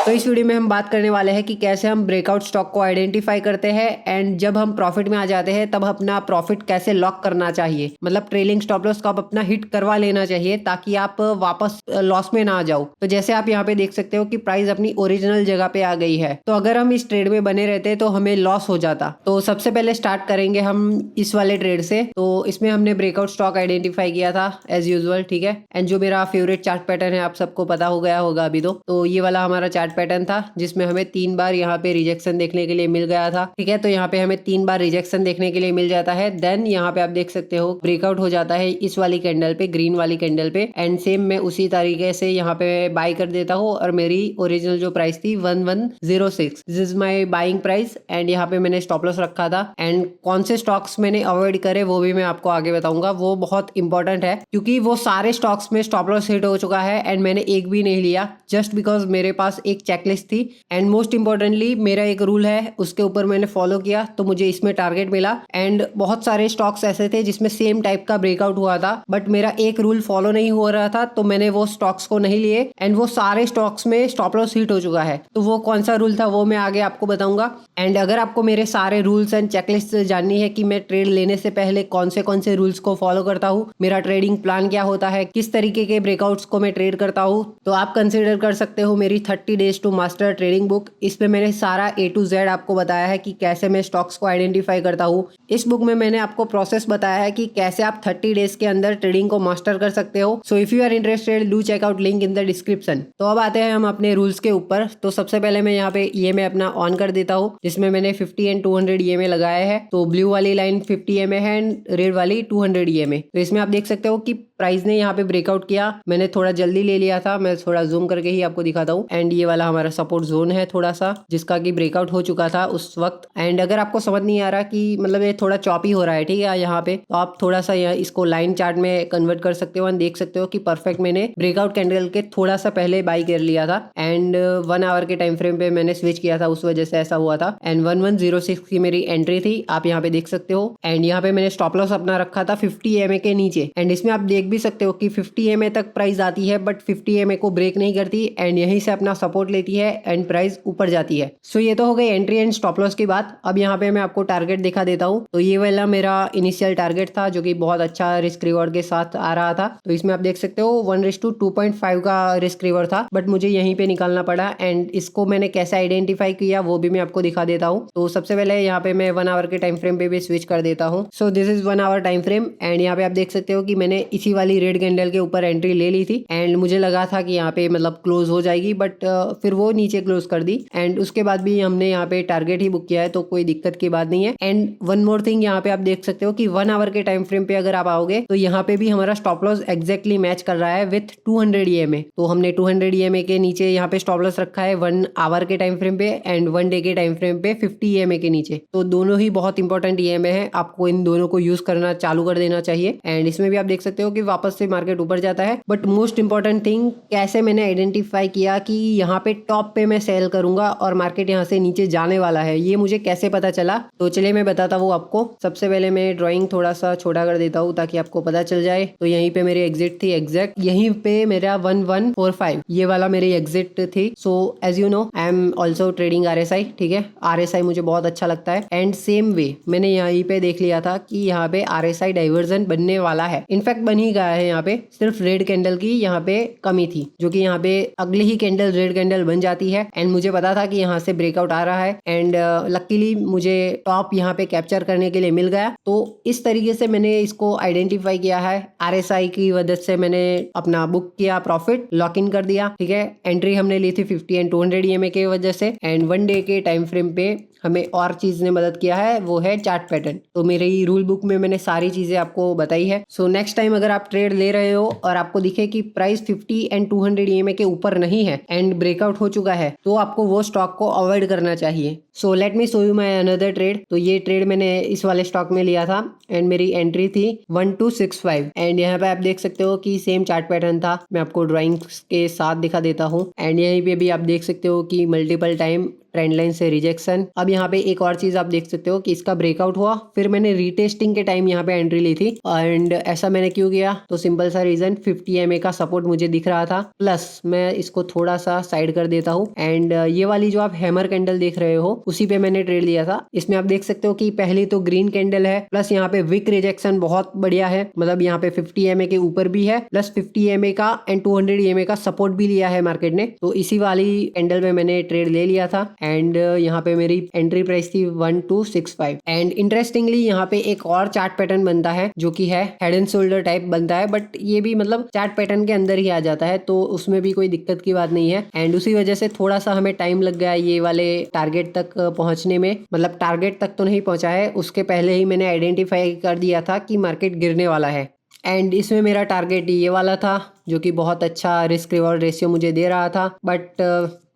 तो इस वीडियो में हम बात करने वाले हैं कि कैसे हम ब्रेकआउट स्टॉक को आइडेंटिफाई करते हैं एंड जब हम प्रॉफिट में आ जाते हैं तब अपना प्रॉफिट कैसे लॉक करना चाहिए, मतलब ट्रेलिंग स्टॉप लॉस को आप अपना हिट करवा लेना चाहिए ताकि आप वापस लॉस में ना जाओ। तो जैसे आप यहाँ पे देख सकते हो कि प्राइस अपनी ओरिजिनल जगह पे आ गई है, तो अगर हम इस ट्रेड में बने रहते तो हमें लॉस हो जाता। तो सबसे पहले स्टार्ट करेंगे हम इस वाले ट्रेड से। तो इसमें हमने ब्रेकआउट स्टॉक आइडेंटिफाई किया था एज यूजुअल, ठीक है। एंड जो मेरा फेवरेट चार्ट पैटर्न है आप सबको पता हो गया होगा अभी तो ये वाला हमारा चार्ट पैटर्न था जिसमें हमें 3 बार यहाँ पे रिजेक्शन देखने के लिए मिल गया था, ठीक है। तो यहाँ पे हमें 3 बार रिजेक्शन देखने के लिए मिल जाता है। देन यहाँ पे आप देख सकते हो ब्रेकआउट हो जाता है इस वाली कैंडल पे, ग्रीन वाली कैंडल पे। एंड सेम मैं उसी तरीके से यहाँ पे बाई कर देता हूँ और मेरी ओरिजिनल जो प्राइस थी 1106, this is my buying price. And यहाँ पे मैंने स्टॉप लॉस रखा था। एंड कौन से स्टॉक्स मैंने अवॉइड करे वो भी मैं आपको आगे बताऊंगा, वो बहुत इंपॉर्टेंट है क्योंकि वो सारे स्टॉक्स में स्टॉप लॉस हिट हो चुका है एंड मैंने एक भी नहीं लिया जस्ट बिकॉज मेरे पास एक चेकलिस्ट थी। एंड मोस्ट इंपॉर्टेंटली मेरा एक रूल है उसके ऊपर मैंने फॉलो किया तो मुझे इसमें टारगेट मिला। एंड बहुत सारे स्टॉक्स ऐसे थे जिसमें सेम टाइप का ब्रेकआउट हुआ था बट मेरा एक रूल फॉलो नहीं हो रहा था तो मैंने वो स्टॉक्स को नहीं लिए एंड वो सारे स्टॉक्स में स्टॉप लॉस हिट हो चुका है। तो वो कौन सा रूल था वो मैं आगे आपको बताऊंगा। एंड अगर आपको मेरे सारे रूल्स एंड चेकलिस्ट जाननी है कि मैं ट्रेड लेने से पहले कौन से रूल्स को फॉलो करता हूँ, मेरा ट्रेडिंग प्लान क्या होता है, किस तरीके के ब्रेकआउट्स को मैं ट्रेड करता हूँ, तो आप कंसिडर कर सकते हो मेरी 30 days to master trading book. इसमें मैंने सारा A to Z आपको बताया है कि कैसे मैं स्टॉक्स को आइडेंटिफाई करता हूँ। इस बुक में मैंने आपको प्रोसेस बताया है कि कैसे आप 30 डेज के अंदर ट्रेडिंग को मास्टर कर सकते हो। So if you are interested do check out link in the description. तो अब आते हैं हम अपने रूल्स के ऊपर। तो सबसे पहले मैं यहाँ पे EMA अपना ऑन कर देता हूँ जिसमें मैंने 50 एंड 200 EMA लगाए हैं। तो ब्लू वाली लाइन 50 EMA है एंड रेड वाली 200 EMA। तो इसमें आप देख सकते हो कि प्राइस ने यहाँ पे ब्रेकआउट किया, मैंने थोड़ा जल्दी ले लिया था, मैं थोड़ा जूम करके ही आपको दिखाता हूँ। एंड ये वाला हमारा सपोर्ट जोन है थोड़ा सा जिसका कि ब्रेकआउट हो चुका था उस वक्त। एंड अगर आपको समझ नहीं आ रहा कि मतलब ये थोड़ा चॉपी हो रहा है, ठीक है, यहाँ पे तो आप थोड़ा सा इसको लाइन चार्ट में कन्वर्ट कर सकते हो एंड देख सकते हो कि परफेक्ट मैंने ब्रेकआउट कैंडल के थोड़ा सा पहले बाई कर लिया था। एंड 1 आवर के टाइम फ्रेम पे मैंने स्विच किया था, उस वजह से ऐसा हुआ था। एंड 1106 की मेरी एंट्री थी, आप यहाँ पे देख सकते हो। एंड यहाँ पे मैंने स्टॉप लॉस अपना रखा था 50 EMA के नीचे। एंड इसमें आप देख भी सकते हो कि 50 EMA तक प्राइस आती है बट 50 EMA को ब्रेक नहीं करती एंड यहीं से अपना सपोर्ट लेती है एंड प्राइस ऊपर जाती है। सो ये तो हो गई एंट्री एंड स्टॉप लॉस की बात। अब यहाँ पे मैं आपको टारगेट दिखा देता हूँ। तो ये वाला मेरा इनिशियल टारगेट था जो कि बहुत अच्छा रिस्क रिवॉर्ड के साथ आ रहा था। तो इसमें आप देख सकते हो 1:2.5 का रिस्क रिवॉर्ड था बट मुझे यहीं पे निकालना पड़ा। एंड इसको मैंने कैसे आइडेंटिफाई किया वो भी मैं आपको दिखा देता हूँ। तो सबसे पहले यहाँ पे मैं 1 आवर के टाइम फ्रेम पे भी स्विच कर देता हूँ। So this is 1 hour time frame. And यहाँ पे आप देख सकते हो कि मैंने इसी वाली रेड कैंडल के ऊपर एंट्री ले ली थी एंड मुझे लगा था कि यहाँ पे मतलब क्लोज हो जाएगी बट फिर वो नीचे क्लोज कर दी। एंड उसके बाद भी हमने यहाँ पे टारगेट ही बुक किया है तो कोई दिक्कत की बात नहीं है। एंड वन मोर थिंग, यहाँ पे आप देख सकते हो कि 1 आवर के टाइम फ्रेम पे अगर आप आओगे तो यहाँ पे भी हमारा स्टॉप लॉस एग्जैक्टली मैच कर रहा है विथ 200 EMA। तो हमने 200 EMA के नीचे यहाँ पे स्टॉप लॉस रखा है 1 आवर के टाइम फ्रेम पे एंड 1 डे के टाइम फ्रेम पे 50 EMA के नीचे। तो दोनों ही बहुत इंपॉर्टेंट EMA है, आपको इन दोनों को यूज करना चालू कर देना चाहिए। एंड इसमें भी आप देख सकते हो कि वापस से मार्केट ऊपर जाता है। बट मोस्ट इंपॉर्टेंट थिंग, कैसे मैंने आइडेंटिफाई किया कि यहाँ पे टॉप पे मैं सेल करूंगा और मार्केट यहाँ से नीचे जाने वाला है, ये मुझे कैसे पता चला? तो चलिए मैं बताता हूँ आपको। सबसे पहले मैं ड्राइंग थोड़ा सा छोटा कर देता हूँ ताकि आपको पता चल जाए। तो यहीं पे मेरी एग्जिट थी, एग्जैक्ट यहीं पे मेरा 1145 ये वाला मेरी एग्जिट थी। So as you know I am also trading RSI, ठीक है। RSI मुझे बहुत अच्छा लगता है। एंड सेम वे मैंने यहीं पे देख लिया था कि यहाँ पे RSI डाइवर्जन बनने वाला है, इनफैक्ट बन ही गया है। यहाँ पे सिर्फ रेड कैंडल की यहाँ पे कमी थी जो कि यहाँ पे अगले ही कैंडल रेड कैंडल बन जाती है। एंड मुझे पता था कि यहाँ से ब्रेकआउट आ रहा है एंड लकीली मुझे टॉप यहाँ पे कैप्चर करने के लिए मिल गया। तो इस तरीके से मैंने इसको आइडेंटिफाई किया है। RSI की वजह से मैंने अपना बुक किया, प्रॉफिट लॉक इन कर दिया, ठीक है। एंट्री हमने ली थी 50 एंड 200 EMA के वजह से। एंड 1 डे के टाइम फ्रेम पे हमें और चीज ने मदद किया है, वो है चार्ट पैटर्न। तो मेरी रूल बुक में मैंने सारी चीजें आपको बताई है। सो नेक्स्ट टाइम अगर आप ट्रेड ले रहे हो और आपको दिखे कि प्राइस 50 एंड 200 EMA के ऊपर नहीं है एंड ब्रेकआउट हो चुका है तो आपको वो स्टॉक को अवॉइड करना चाहिए। So let me show you my another trade. तो ये ट्रेड मैंने इस वाले स्टॉक में लिया था एंड मेरी एंट्री थी 1265। एंड यहाँ पे आप देख सकते हो कि सेम चार्ट पैटर्न था, मैं आपको ड्राइंग के साथ दिखा देता हूँ। एंड यहीं पे भी आप देख सकते हो कि मल्टीपल टाइम ट्रेंड लाइन से रिजेक्शन। अब यहाँ पे एक और चीज आप देख सकते हो कि इसका ब्रेकआउट हुआ, फिर मैंने रीटेस्टिंग के टाइम यहाँ पे एंट्री ली थी। एंड ऐसा मैंने क्यों किया, तो सिंपल सा रीजन 50 MA का सपोर्ट मुझे दिख रहा था, प्लस मैं इसको थोड़ा सा साइड कर देता हूँ। एंड ये वाली जो आप हैमर कैंडल देख रहे हो उसी पे मैंने ट्रेड लिया था। इसमें आप देख सकते हो कि पहली तो ग्रीन कैंडल है, प्लस यहाँ पे विक रिजेक्शन बहुत बढ़िया है, मतलब यहाँ पे 50 MA के ऊपर भी है, प्लस 50 MA का एंड 200 MA का सपोर्ट भी लिया है मार्केट ने। तो इसी वाली कैंडल में मैंने ट्रेड ले लिया था। एंड यहाँ पे मेरी एंट्री प्राइस थी 1265। एंड इंटरेस्टिंगली यहाँ पे एक और चार्ट पैटर्न बनता है जो कि है हेड एंड शोल्डर टाइप बनता है, बट ये भी मतलब चार्ट पैटर्न के अंदर ही आ जाता है, तो उसमें भी कोई दिक्कत की बात नहीं है। एंड उसी वजह से थोड़ा सा हमें टाइम लग गया ये वाले टारगेट तक पहुंचने में, मतलब टारगेट तक तो नहीं पहुंचा है, उसके पहले ही मैंने आइडेंटिफाई कर दिया था कि मार्केट गिरने वाला है। एंड इसमें मेरा टारगेट ये वाला था जो कि बहुत अच्छा रिस्क रिवॉर्ड रेशियो मुझे दे रहा था, बट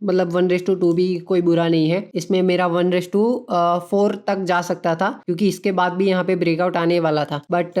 मतलब 1:2 भी कोई बुरा नहीं है। इसमें मेरा 1:4 तक जा सकता था क्योंकि इसके बाद भी यहाँ पे ब्रेकआउट आने वाला था, बट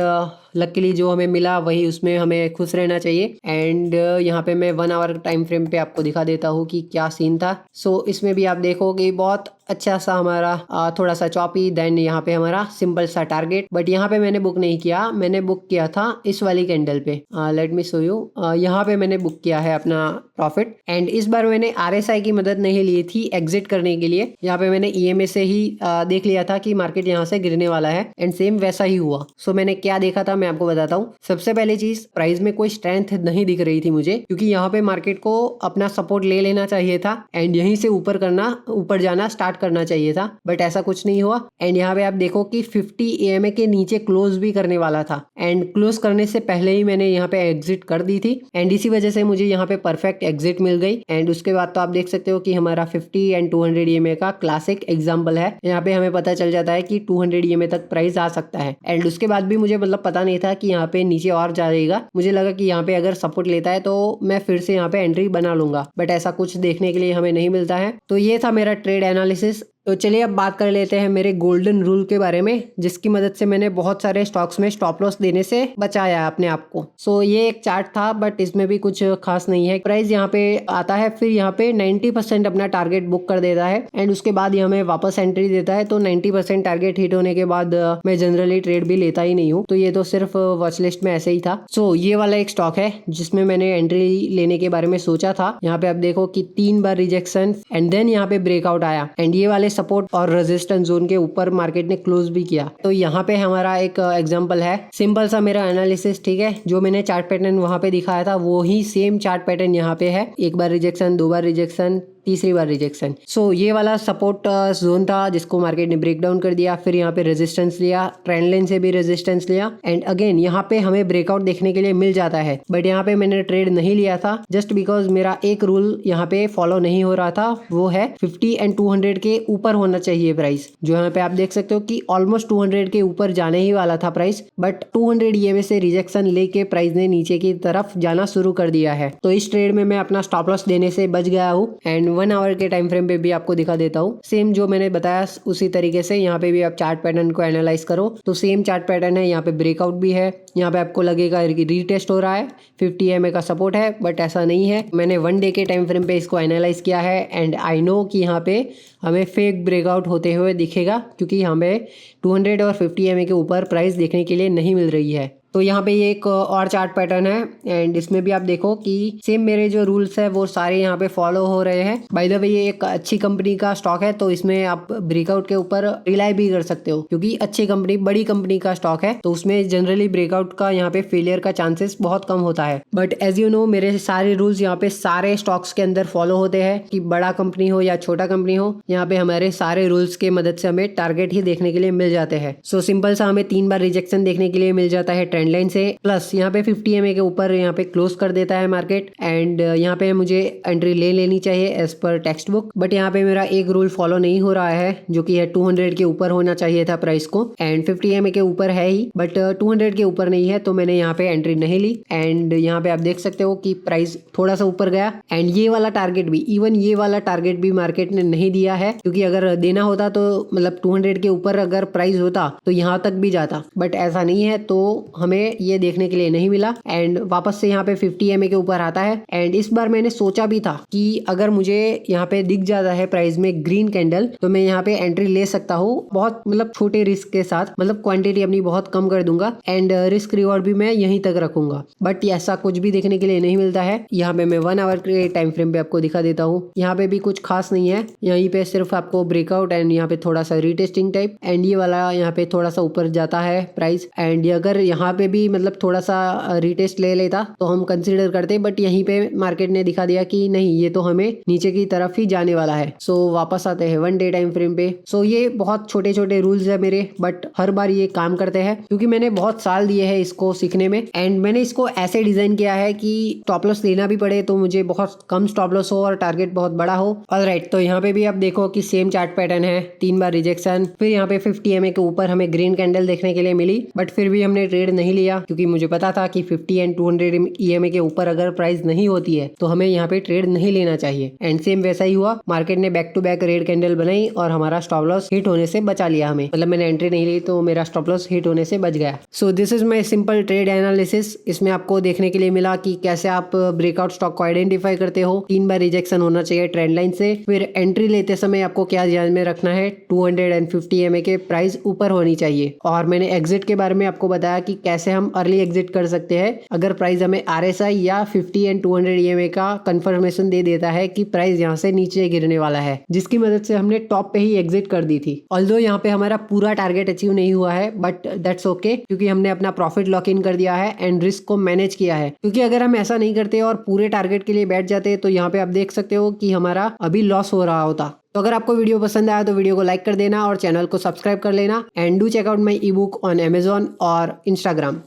लकीली जो हमें मिला वही, उसमें हमें खुश रहना चाहिए। एंड यहाँ पे मैं 1 आवर टाइम फ्रेम पे आपको दिखा देता हूँ कि क्या सीन था। सो इसमें भी आप देखोगे बहुत अच्छा सा हमारा थोड़ा सा चॉपी, देन यहाँ पे हमारा सिंपल सा टारगेट, बट यहाँ पे मैंने बुक नहीं किया, मैंने बुक किया था इस वाली कैंडल पे। लेट मी शो यू, यहाँ पे मैंने बुक किया है अपना प्रॉफिट। एंड इस बार मैंने RSI की मदद नहीं ली थी एग्जिट करने के लिए, यहाँ पे मैंने EMA से ही देख लिया था कि मार्केट यहाँ से गिरने वाला है, एंड सेम वैसा ही हुआ। सो मैंने क्या देखा था मैं आपको बताता हूँ। सबसे पहली चीज, प्राइस में कोई स्ट्रेंथ नहीं दिख रही थी मुझे, क्योंकि यहाँ पे मार्केट को अपना सपोर्ट ले लेना चाहिए था एंड यहीं से ऊपर जाना स्टार्ट करना चाहिए था, बट ऐसा कुछ नहीं हुआ। एंड यहाँ पे आप देखो कि 50 EMA के नीचे क्लोज भी करने वाला था, एंड क्लोज करने से पहले ही मैंने यहाँ पे एग्जिट कर दी थी, एंड इसी वजह से मुझे यहाँ पे परफेक्ट एग्जिट मिल गई। एंड उसके बाद तो आप देख सकते हो कि हमारा 50 एंड 200 EMA का क्लासिक एग्जाम्पल है। यहाँ पे हमें पता चल जाता है कि 200 EMA तक प्राइस आ सकता है। एंड उसके बाद भी मुझे मतलब पता नहीं था कि यहाँ पे नीचे और जाएगा, मुझे लगा कि यहाँ पे अगर सपोर्ट लेता है तो मैं फिर से यहाँ पे एंट्री बना लूंगा, बट ऐसा कुछ देखने के लिए हमें नहीं मिलता है। तो ये था मेरा ट्रेड एनालिसिस। तो चलिए अब बात कर लेते हैं मेरे गोल्डन रूल के बारे में, जिसकी मदद से मैंने बहुत सारे स्टॉक्स में स्टॉप लॉस देने से बचाया अपने आप को। सो ये एक चार्ट था, बट इसमें भी कुछ खास नहीं है। प्राइस यहाँ पे आता है, फिर यहाँ पे 90% अपना टारगेट बुक कर देता है, एंड उसके बाद ये हमें वापस एंट्री देता है। तो 90% टारगेट हिट होने के बाद मैं जनरली ट्रेड भी लेता ही नहीं हूँ, तो ये तो सिर्फ वॉच लिस्ट में ऐसे ही था। सो ये वाला एक स्टॉक है जिसमें मैंने एंट्री लेने के बारे में सोचा था। यहाँ पे आप देखो कि 3 बार रिजेक्शन एंड देन यहाँ पे ब्रेकआउट आया, एंड ये वाले सपोर्ट और रेजिस्टेंस जोन के ऊपर मार्केट ने क्लोज भी किया। तो यहाँ पे हमारा एक एग्जांपल है, सिंपल सा मेरा एनालिसिस, ठीक है। जो मैंने चार्ट पैटर्न वहां पे दिखाया था वो ही सेम चार्ट पैटर्न यहाँ पे है। 1 बार रिजेक्शन, 2 बार रिजेक्शन, तीसरी बार रिजेक्शन। सो ये वाला सपोर्ट जोन था जिसको मार्केट ने ब्रेक डाउन कर दिया, फिर यहाँ पे रेजिस्टेंस लिया, ट्रेंड लाइन से भी रेजिस्टेंस लिया, एंड अगेन यहाँ पे हमें ब्रेकआउट देखने के लिए मिल जाता है। बट यहाँ पे मैंने ट्रेड नहीं लिया था, जस्ट बिकॉज मेरा एक रूल यहाँ पे फॉलो नहीं हो रहा था, वो है 50 एंड 200 के ऊपर होना चाहिए प्राइस। जो यहाँ पे आप देख सकते हो कि ऑलमोस्ट 200 के ऊपर जाने ही वाला था प्राइस, बट 200 EMA से रिजेक्शन लेके प्राइस ने नीचे की तरफ जाना शुरू कर दिया है। तो इस ट्रेड में मैं अपना स्टॉप लॉस देने से बच गया हूँ। एंड 1 आवर के टाइम फ्रेम पे भी आपको दिखा देता हूँ, सेम जो मैंने बताया उसी तरीके से यहाँ पे भी आप चार्ट पैटर्न को एनालाइज करो। तो सेम चार्ट पैटर्न है, यहाँ पे ब्रेकआउट भी है, यहाँ पे आपको लगेगा रीटेस्ट हो रहा है, 50 EMA का सपोर्ट है, बट ऐसा नहीं है। मैंने 1 डे के टाइम फ्रेम पे इसको एनालाइज किया है, एंड आई नो कि यहाँ पे हमें फेक ब्रेकआउट होते हुए दिखेगा, क्योंकि हमें 200 और 50 EMA के ऊपर प्राइस देखने के लिए नहीं मिल रही है। तो यहाँ पे ये एक और चार्ट पैटर्न है, एंड इसमें भी आप देखो कि सेम मेरे जो रूल्स है वो सारे यहाँ पे फॉलो हो रहे हैं। बाय द वे ये एक अच्छी कंपनी का स्टॉक है, तो इसमें आप ब्रेकआउट के ऊपर रिलाई भी कर सकते हो, क्योंकि अच्छी कंपनी, बड़ी कंपनी का स्टॉक है, तो उसमें जनरली ब्रेकआउट का यहाँ पे फेलियर का चांसेस बहुत कम होता है। बट एज यू नो मेरे सारे रूल्स यहाँ पे सारे स्टॉक्स के अंदर फॉलो होते हैं, कि बड़ा कंपनी हो या छोटा कंपनी हो, यहाँ पे हमारे सारे रूल्स के मदद से हमें टारगेट ही देखने के लिए मिल जाते हैं। सो सिंपल सा हमें 3 बार रिजेक्शन देखने के लिए मिल जाता है ट्रेंड लाइन से, प्लस यहाँ पे 50 EMA के ऊपर यहाँ पे क्लोज कर देता है मार्केट, एंड यहाँ पे मुझे एंट्री ले लेनी चाहिए as per text book. But यहाँ पे मेरा एक रूल फॉलो नहीं हो रहा है, जो कि है 200 के ऊपर होना चाहिए था प्राइस को, एंड 50 EMA के ऊपर है ही, बट 200 के ऊपर नहीं है, तो मैंने यहाँ पे एंट्री नहीं ली। एंड यहाँ पे आप देख सकते हो कि प्राइस थोड़ा सा ऊपर गया, एंड ये वाला टारगेट भी, इवन ये वाला टारगेट भी मार्केट ने नहीं दिया है, क्योंकि अगर देना होता तो मतलब 200 के ऊपर अगर प्राइस होता तो यहाँ तक भी जाता, बट ऐसा नहीं है। तो हमें हमें ये देखने के लिए नहीं मिला एंड वापस से यहाँ पे 50 EMA के ऊपर आता है। एंड इस बार मैंने सोचा भी था कि अगर मुझे यहाँ पे दिख जाता है प्राइस में ग्रीन कैंडल तो मैं यहाँ पे एंट्री ले सकता हूँ, बहुत मतलब छोटे रिस्क के साथ, मतलब क्वांटिटी अपनी बहुत कम कर दूंगा एंड रिस्क रिवॉर्ड भी मैं यहीं तक रखूंगा। बट ऐसा कुछ भी देखने के लिए नहीं मिलता है। यहाँ पे मैं 1 आवर के टाइम फ्रेम पे आपको दिखा देता हूँ। यहाँ पे भी कुछ खास नहीं है, यहीं पे सिर्फ आपको ब्रेकआउट एंड यहाँ पे थोड़ा सा रीटेस्टिंग टाइप एंड ये वाला यहाँ पे थोड़ा सा ऊपर जाता है प्राइस। एंड अगर यहाँ पे भी मतलब थोड़ा सा रीटेस्ट ले लेता तो हम कंसिडर करते, बट यहीं पे मार्केट ने दिखा दिया कि नहीं, ये तो हमें नीचे की तरफ ही जाने वाला है। सो वापस आते हैं 1 डे टाइम फ्रेम पे। सो ये बहुत छोटे छोटे रूल्स है मेरे, बट हर बार ये काम करते हैं क्योंकि मैंने बहुत साल दिए हैं इसको सीखने में एंड मैंने इसको ऐसे डिजाइन किया है कि स्टॉप लॉस लेना भी पड़े तो मुझे बहुत कम स्टॉप लॉस हो और टारगेट बहुत बड़ा हो। ऑलराइट, तो यहाँ पे भी आप देखो कि सेम चार्ट पैटर्न है, 3 बार रिजेक्शन, फिर यहाँ पे 50 EMA के ऊपर हमें ग्रीन कैंडल देखने के लिए मिली, बट फिर भी हमने ट्रेड नहीं लिया क्योंकि मुझे पता था कि 50 एंड 200 EMA के ऊपर अगर प्राइस नहीं होती है तो हमें यहाँ पे ट्रेड नहीं लेना चाहिए। एंड सेम वैसा ही हुआ, मार्केट ने back to back red candle बनाई और हमारा स्टॉप लॉस हिट होने से बचा लिया हमें, मतलब मैंने एंट्री नहीं ली तो मेरा स्टॉप लॉस हिट होने से बच गया। सो this is my simple trade analysis. इसमें आपको देखने के लिए मिला कि कैसे आप ब्रेकआउट स्टॉक को आइडेंटिफाई करते हो, 3 बार रिजेक्शन होना चाहिए ट्रेंड लाइन से, फिर एंट्री लेते समय आपको क्या ध्यान में रखना है, 250 EMA के प्राइस ऊपर होनी चाहिए। और मैंने एग्जिट के बारे में आपको बताया कि कैसे हम अर्ली एग्जिट कर सकते हैं अगर प्राइस हमें RSI या 50 एंड 200 EMA का कंफर्मेशन दे देता है कि प्राइस यहाँ से नीचे गिरने वाला है, जिसकी मदद से हमने टॉप पे ही एग्जिट कर दी थी। ऑल्दो यहाँ पे हमारा पूरा टारगेट अचीव नहीं हुआ है, बट दैट्स ओके क्योंकि हमने अपना प्रॉफिट लॉक इन कर दिया है एंड रिस्क को मैनेज किया है। क्योंकि अगर हम ऐसा नहीं करते और पूरे टारगेट के लिए बैठ जाते तो यहाँ पे आप देख सकते हो कि हमारा अभी लॉस हो रहा होता। तो अगर आपको वीडियो पसंद आया तो वीडियो को लाइक कर देना और चैनल को सब्सक्राइब कर लेना and do check out my ebook on Amazon और Instagram।